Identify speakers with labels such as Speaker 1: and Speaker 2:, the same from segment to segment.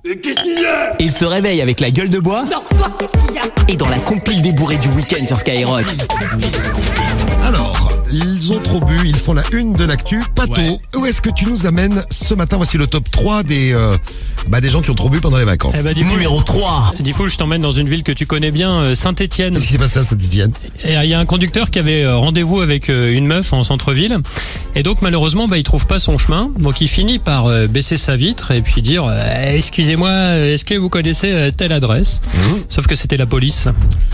Speaker 1: Qu'est-ce qu'il y a?
Speaker 2: Il se réveille avec la gueule de bois.
Speaker 3: Non, toi, qu'est-ce qu'il y a?
Speaker 2: Et dans la compile des bourrés du week-end sur Skyrock.
Speaker 4: Alors, ils ont trop bu, ils font la une de l'actu. Pato,
Speaker 5: Ouais.
Speaker 4: où est-ce que tu nous amènes ce matin? Voici le top 3 des gens qui ont trop bu pendant les vacances.
Speaker 5: Eh ben,
Speaker 2: Numéro 3.
Speaker 5: Diffoul, je t'emmène dans une ville que tu connais bien, Saint-Étienne.
Speaker 4: Qu'est-ce qui s'est passé à Saint-Étienne?
Speaker 5: Et il y a un conducteur qui avait rendez-vous avec une meuf en centre-ville. Et donc, malheureusement, il trouve pas son chemin. Donc, il finit par baisser sa vitre et puis dire excusez-moi, est-ce que vous connaissez telle adresse? Sauf que c'était la police.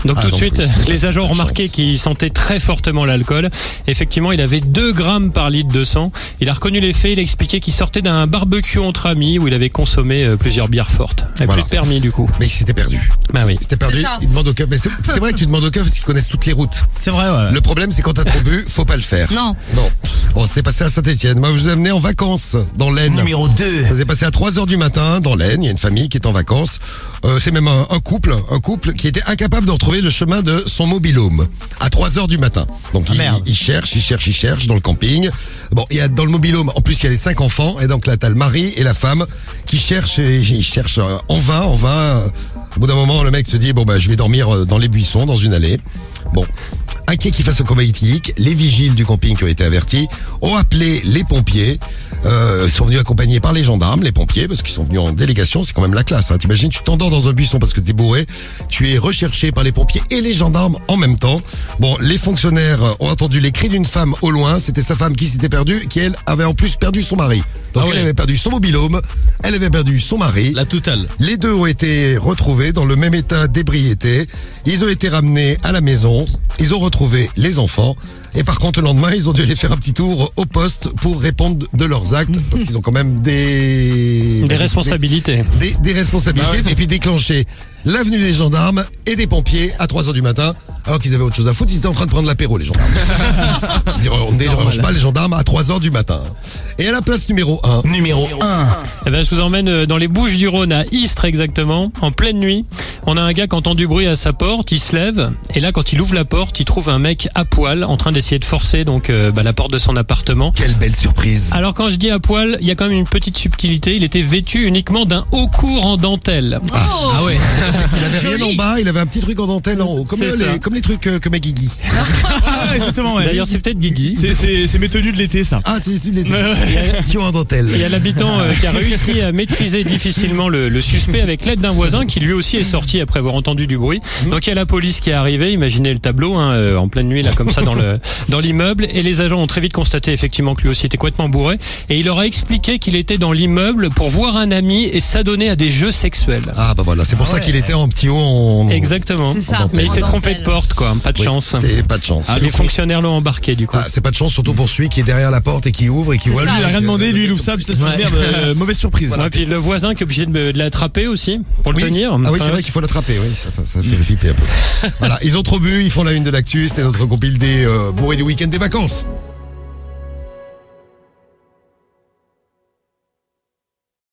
Speaker 5: Donc, tout de
Speaker 4: donc,
Speaker 5: suite,
Speaker 4: oui,
Speaker 5: les agents ont remarqué
Speaker 4: chance.
Speaker 5: qu'il sentait très fortement l'alcool. Effectivement, il avait 2 grammes par litre de sang. Il a reconnu les faits. Il a expliqué qu'il sortait d'un barbecue entre amis où il avait consommé plusieurs bières fortes. Il
Speaker 4: Voilà.
Speaker 5: plus de permis, du coup.
Speaker 4: Mais il s'était perdu.
Speaker 5: Bah oui.
Speaker 4: Il s'était perdu,
Speaker 3: C'est ça.
Speaker 4: il demande au keuf. Mais c'est vrai que tu demandes au keuf parce qu'ils connaissent toutes les routes.
Speaker 6: C'est vrai, ouais.
Speaker 4: Le problème, c'est quand t'as trop bu, faut pas le faire.
Speaker 3: Non.
Speaker 4: Non. Bon, c'est passé à Saint-Étienne. Moi, je vous ai amené en vacances dans l'Aisne.
Speaker 2: Numéro 2.
Speaker 4: Ça s'est passé à 3h du matin dans l'Aisne. Il y a une famille qui est en vacances. C'est même un couple qui était incapable de retrouver le chemin de son mobil-home à 3h du matin. Donc il cherche dans le camping. Bon, il y a dans le mobil-home, en plus il y a les 5 enfants et donc là t'as le mari et la femme qui cherchent et ils cherchent en vain. Au bout d'un moment, le mec se dit je vais dormir dans les buissons, dans une allée. Bon. Inquiet qu'il fasse un coma éthylique, les vigiles du camping qui ont été avertis ont appelé les pompiers. Ils sont venus accompagnés par les gendarmes, les pompiers, parce qu'ils sont venus en délégation. C'est quand même la classe. Hein. T'imagines, tu t'endors dans un buisson parce que t'es bourré. Tu es recherché par les pompiers et les gendarmes en même temps. Bon, les fonctionnaires ont entendu les cris d'une femme au loin. C'était sa femme qui s'était perdue, qui elle avait en plus perdu son mari. Donc elle avait perdu son mobil-home, elle avait perdu son mari.
Speaker 6: La totale.
Speaker 4: Les deux ont été retrouvés dans le même état d'ébriété. Ils ont été ramenés à la maison. Ils ont retrouvé les enfants. Et par contre, le lendemain, ils ont dû aller faire un petit tour au poste pour répondre de leurs actes. Parce qu'ils ont quand même des
Speaker 5: responsabilités.
Speaker 4: Des responsabilités. Et puis déclencher l'avenue des gendarmes et des pompiers à 3h du matin. Alors qu'ils avaient autre chose à foutre. Ils étaient en train de prendre l'apéro, les gendarmes. On ne dérange pas les gendarmes à 3h du matin. Et à la place numéro 1.
Speaker 2: Numéro 1.
Speaker 5: Eh ben, je vous emmène dans les Bouches-du-Rhône, à Istres exactement, en pleine nuit. On a un gars qui entend du bruit à sa porte, il se lève, et là quand il ouvre la porte, il trouve un mec à poil en train d'essayer de forcer la porte de son appartement.
Speaker 4: Quelle belle surprise.
Speaker 5: Alors quand je dis à poil, il y a quand même une petite subtilité, il était vêtu uniquement d'un haut court en dentelle.
Speaker 6: Ah ouais.
Speaker 4: Il avait rien en bas, il avait un petit truc en dentelle en haut. Comme les trucs que met Guigui.
Speaker 6: Ah, exactement, ouais.
Speaker 5: D'ailleurs c'est peut-être Guigui.
Speaker 6: C'est mes tenues de l'été, ça.
Speaker 4: Ah, tu les tu en dentelle.
Speaker 5: Il y a l'habitant qui a réussi à maîtriser difficilement le suspect avec l'aide d'un voisin qui lui aussi est sorti après avoir entendu du bruit. Donc il y a la police qui est arrivée, imaginez le tableau en pleine nuit là comme ça dans l'immeuble, et les agents ont très vite constaté effectivement que lui aussi était complètement bourré, et il leur a expliqué qu'il était dans l'immeuble pour voir un ami et s'adonner à des jeux sexuels.
Speaker 4: Ah bah voilà, c'est pour ça qu'il était en petit haut
Speaker 5: Exactement.
Speaker 3: C'est ça.
Speaker 5: Mais il s'est
Speaker 3: En
Speaker 5: trompé de
Speaker 3: dentelle.
Speaker 5: porte quoi, pas de
Speaker 4: Oui,
Speaker 5: chance.
Speaker 4: c'est pas de chance.
Speaker 5: Les fonctionnaires l'ont embarqué du coup.
Speaker 4: Ah, c'est pas de chance, surtout pour celui qui est derrière la porte et qui ouvre et qui voit.
Speaker 3: ça.
Speaker 6: Lui, il a rien demandé, lui, il ouvre ça, peut-être merde, mauvaise surprise.
Speaker 5: Ouais, puis le voisin qui est obligé de l'attraper aussi pour le
Speaker 4: Oui,
Speaker 5: tenir.
Speaker 4: ah oui, c'est
Speaker 5: Enfin,
Speaker 4: vrai qu'il faut l'attraper, oui, ça fait flipper un peu. Voilà, ils ont trop bu, ils font la une de l'actu, c'était notre compile des bourrés du week-end des vacances.